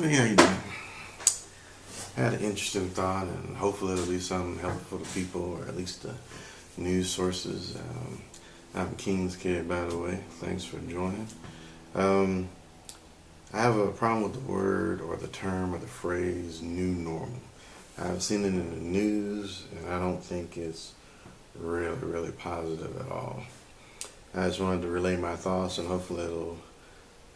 Yeah, you know, I had an interesting thought, and hopefully it'll be something helpful to people, or at least the news sources. I'm King's kid, by the way. Thanks for joining. Um, I have a problem with the word, or the term, or the phrase "new normal." I've seen it in the news, and I don't think it's really positive at all. I just wanted to relay my thoughts, and hopefully it'll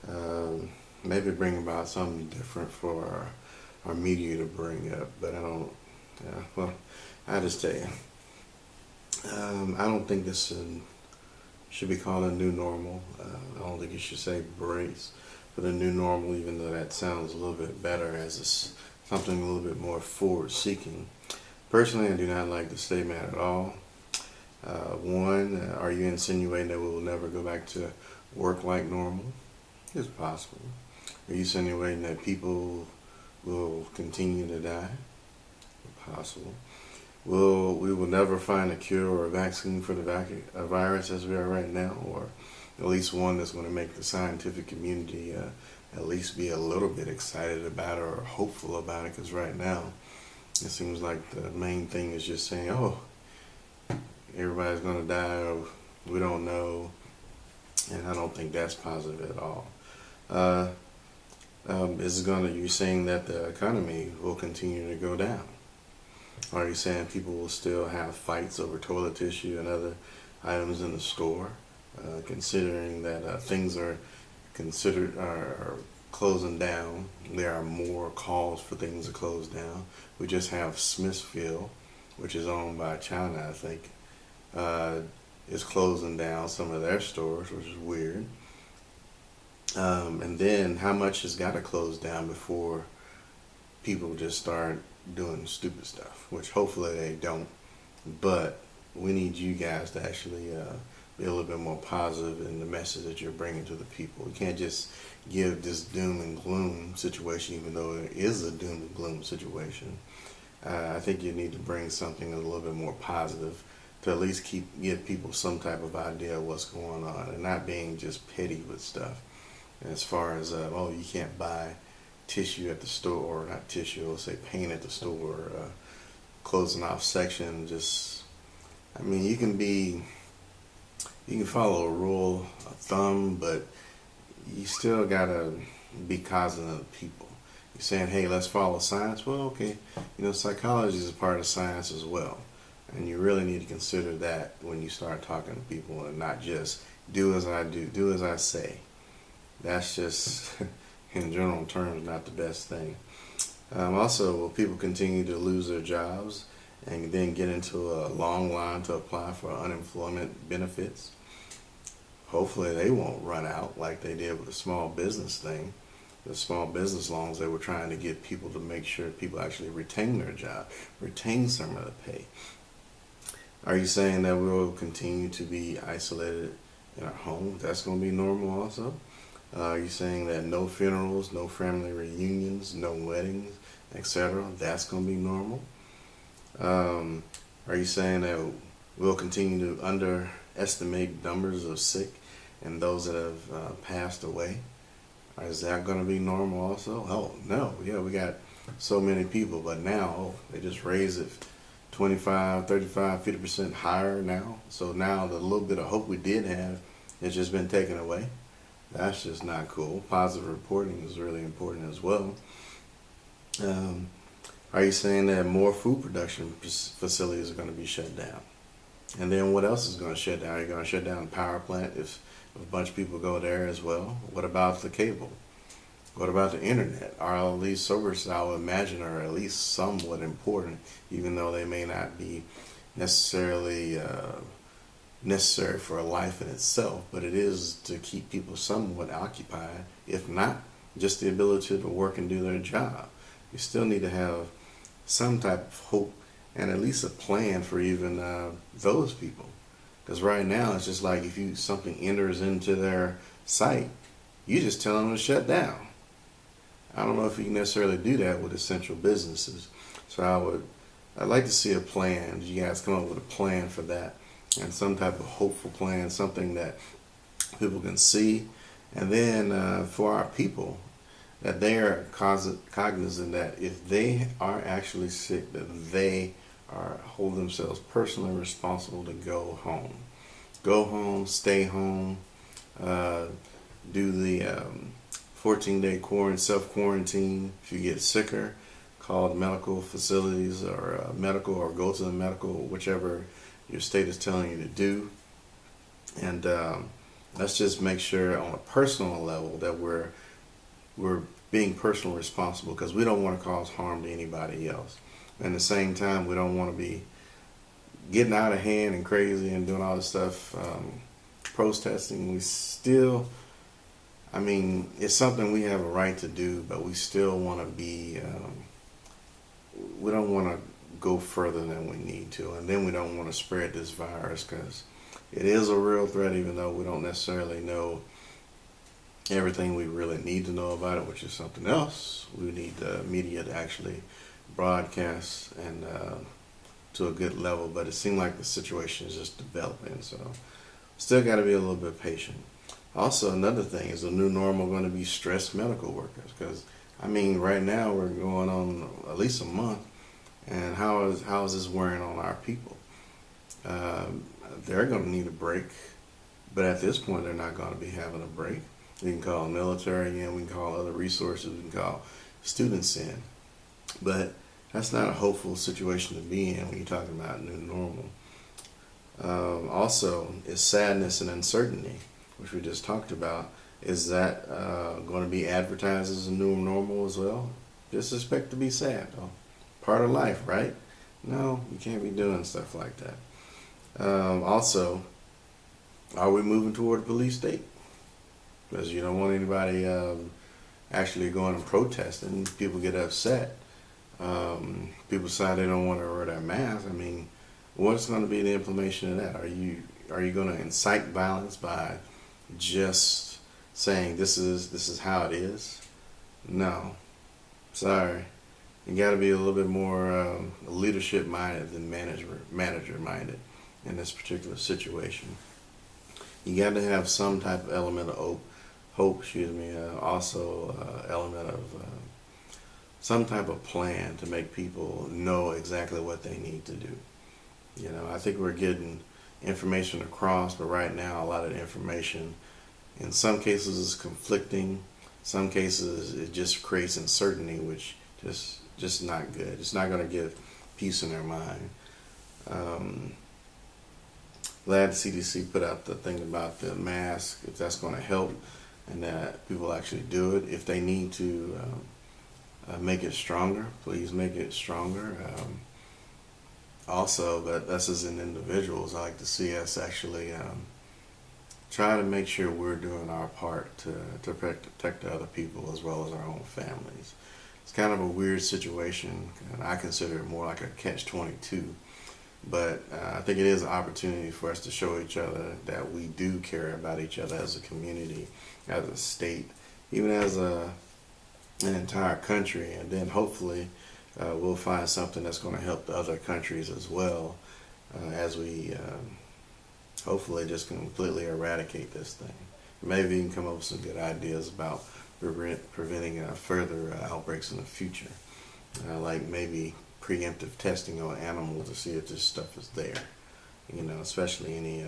um, maybe bring about something different for our media to bring up. But I don't. Well, I just tell you, I don't think this should be called a new normal. I don't think you should say brace for the new normal, even though that sounds a little bit better as it's something a little bit more forward-seeking. Personally, I do not like the statement at all. One, are you insinuating that we will never go back to work like normal? It's possible. Are you insinuating that people will continue to die? Possible. We will never find a cure or a vaccine for the virus as we are right now, or at least one that's going to make the scientific community at least be a little bit excited about it or hopeful about it, because right now it seems like the main thing is just saying, oh, everybody's going to die, or we don't know, and I don't think that's positive at all. Uh, you're saying that the economy will continue to go down? Are you saying people will still have fights over toilet tissue and other items in the store, considering that things are are closing down? There are more calls for things to close down. We just have Smithfield, which is owned by China, I think, is closing down some of their stores, which is weird. And then how much has got to close down before people just start doing stupid stuff, which hopefully they don't. But we need you guys to actually be a little bit more positive in the message that you're bringing to the people. You can't just give this doom and gloom situation, even though there is a doom and gloom situation. I think you need to bring something a little bit more positive to at least give people some type of idea of what's going on, and not being just petty with stuff. As far as oh, you can't buy tissue at the store, or not tissue, let's say paint at the store, closing off section. Just, I mean, you can follow a rule of thumb, but you still gotta be cognizant of the people. You're saying, hey, let's follow science. Well, okay, psychology is a part of science as well, and you really need to consider that when you start talking to people, and not just do as I do as I say. That's just in general terms, not the best thing. Also, will people continue to lose their jobs and then get into a long line to apply for unemployment benefits? Hopefully they won't run out like they did with the small business thing. The small business loans, they were trying to get people to make sure people actually retain their job, retain some of the pay. Are you saying that we'll continue to be isolated in our homes? That's going to be normal also? Are you saying that no funerals, no family reunions, no weddings, etc.? That's going to be normal? Are you saying that we'll continue to underestimate numbers of sick and those that have passed away? Is that going to be normal also? Oh, no. Yeah, we got so many people, but now they just raise it 25, 35, 50% higher now. So now the little bit of hope we did have has just been taken away. That's just not cool. Positive reporting is really important as well. Are you saying that more food production facilities are going to be shut down? And then what else is going to shut down? Are you going to shut down the power plant if a bunch of people go there as well? What about the cable? What about the internet? Are all these services, I would imagine, are at least somewhat important, even though they may not be necessarily necessary for a life in itself, but it is to keep people somewhat occupied, if not just the ability to work and do their job. You still need to have some type of hope and at least a plan for even those people. Because right now it's just like if something enters into their site, you just tell them to shut down. I don't know if you can necessarily do that with essential businesses. So I'd like to see a plan. You guys come up with a plan for that, and some type of hopeful plan, something that people can see. And then for our people, that they are cognizant that if they are actually sick, that they are hold themselves personally responsible to go home. Go home, stay home, uh, do the 14-day self-quarantine. If you get sicker, call the medical facilities or medical, or go to the medical, whichever your state is telling you to do. And let's just make sure on a personal level that we're being personally responsible, because we don't want to cause harm to anybody else. At the same time, we don't want to be getting out of hand and crazy and doing all this stuff, protesting. We still, I mean, it's something we have a right to do, but we still want to be, we don't want to go further than we need to. And then we don't want to spread this virus, because it is a real threat, even though we don't necessarily know everything we really need to know about it, which is something else. We need the media to actually broadcast and to a good level, but it seemed like the situation is just developing, so still got to be a little bit patient. Also, another thing is the new normal going to be stressed medical workers, because I mean, right now we're going on at least a month, and how is this wearing on our people? They're going to need a break, but at this point they're not going to be having a break. We can call military in, we can call other resources, we can call students in, but that's not a hopeful situation to be in when you're talking about new normal. Also, is sadness and uncertainty, which we just talked about. Is that going to be advertised as a new normal as well? Just expect to be sad, though. Part of life, right? No, you can't be doing stuff like that. Also, are we moving toward a police state? Because you don't want anybody actually going and protesting. People get upset. People decide they don't want to wear their mask. I mean, what's going to be the implementation of that? Are you going to incite violence by just saying this is how it is? No, sorry. You got to be a little bit more leadership minded than manager minded in this particular situation. You got to have some type of element of hope. Also element of some type of plan to make people know exactly what they need to do. You know, I think we're getting information across, but right now a lot of the information, in some cases, is conflicting. Some cases it just creates uncertainty, which just not good. It's not going to give peace in their mind. Glad the CDC put out the thing about the mask, if that's going to help, and that people actually do it. If they need to make it stronger, please make it stronger. Also, but us as in individuals, I like to see us actually try to make sure we're doing our part to protect other people as well as our own families. It's kind of a weird situation, and I consider it more like a catch-22. But I think it is an opportunity for us to show each other that we do care about each other as a community, as a state, even as an entire country. And then hopefully we'll find something that's going to help the other countries as well, as we hopefully just completely eradicate this thing. Maybe you can come up with some good ideas about preventing further outbreaks in the future, like maybe preemptive testing on animals to see if this stuff is there. You know, especially any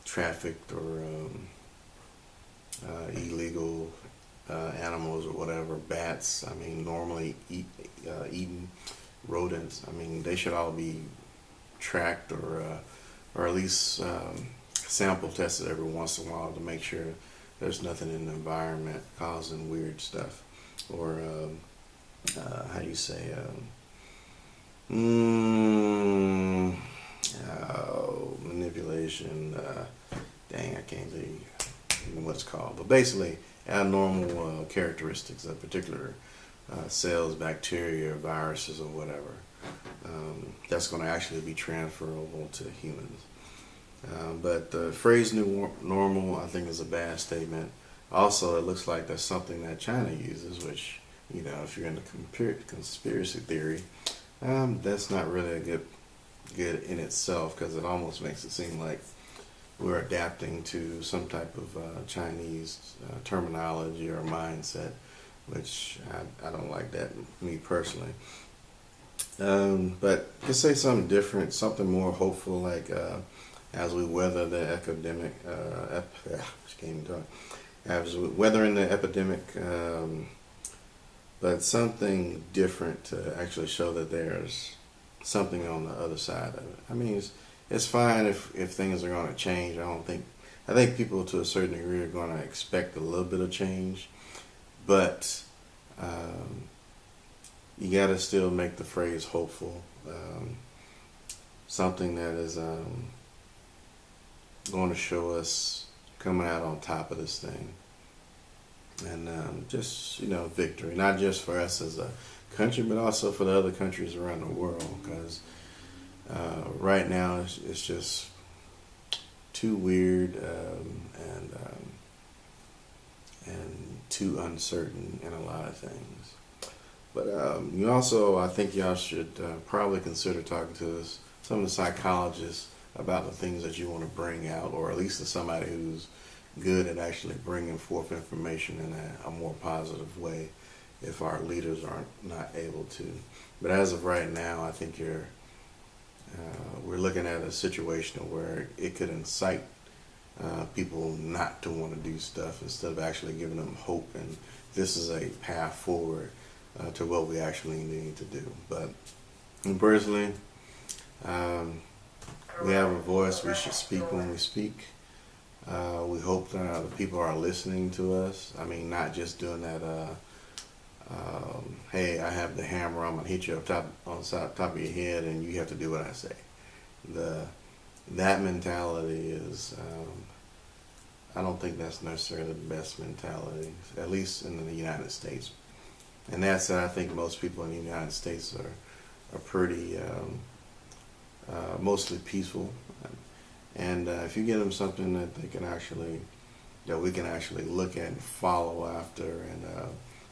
trafficked or illegal animals or whatever, bats. I mean, normally eating rodents. I mean, they should all be tracked or at least sample tested every once in a while to make sure there's nothing in the environment causing weird stuff, or how do you say, manipulation. Dang, I can't think what it's called, but basically abnormal characteristics of particular cells, bacteria, viruses, or whatever. That's going to actually be transferable to humans. But the phrase new normal, I think, is a bad statement. Also, it looks like that's something that China uses, which, you know, if you're into conspiracy theory, that's not really a good in itself, because it almost makes it seem like we're adapting to some type of Chinese terminology or mindset. which I don't like that, me personally. But just say something different, something more hopeful, like as we weather the epidemic, can't even talk. As we weathering the epidemic, but something different to actually show that there's something on the other side of it. I mean, it's fine if things are going to change. I think people to a certain degree are going to expect a little bit of change, but you got to still make the phrase hopeful. Something that is going to show us coming out on top of this thing. And just, victory, not just for us as a country, but also for the other countries around the world, because right now it's just too weird and too uncertain in a lot of things. But you also, I think y'all should probably consider talking to some of the psychologists about the things that you want to bring out, or at least to somebody who's good at actually bringing forth information in a more positive way if our leaders aren't not able to. But as of right now, I think we're looking at a situation where it could incite people not to want to do stuff instead of actually giving them hope, and this is a path forward to what we actually need to do. But personally, we have a voice. We should speak when we speak. We hope that the people are listening to us. I mean, not just doing that, hey, I have the hammer, I'm going to hit you on the top of your head and you have to do what I say. That mentality is, I don't think that's necessarily the best mentality, at least in the United States. And that said, I think most people in the United States are pretty, mostly peaceful. And if you give them something that we can actually look at and follow after, and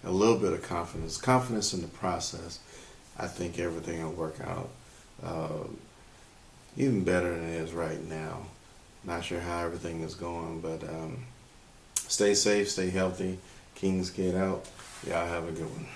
a little bit of confidence in the process, I think everything will work out even better than it is right now. Not sure how everything is going, but stay safe, stay healthy. King's Kid out. Y'all have a good one.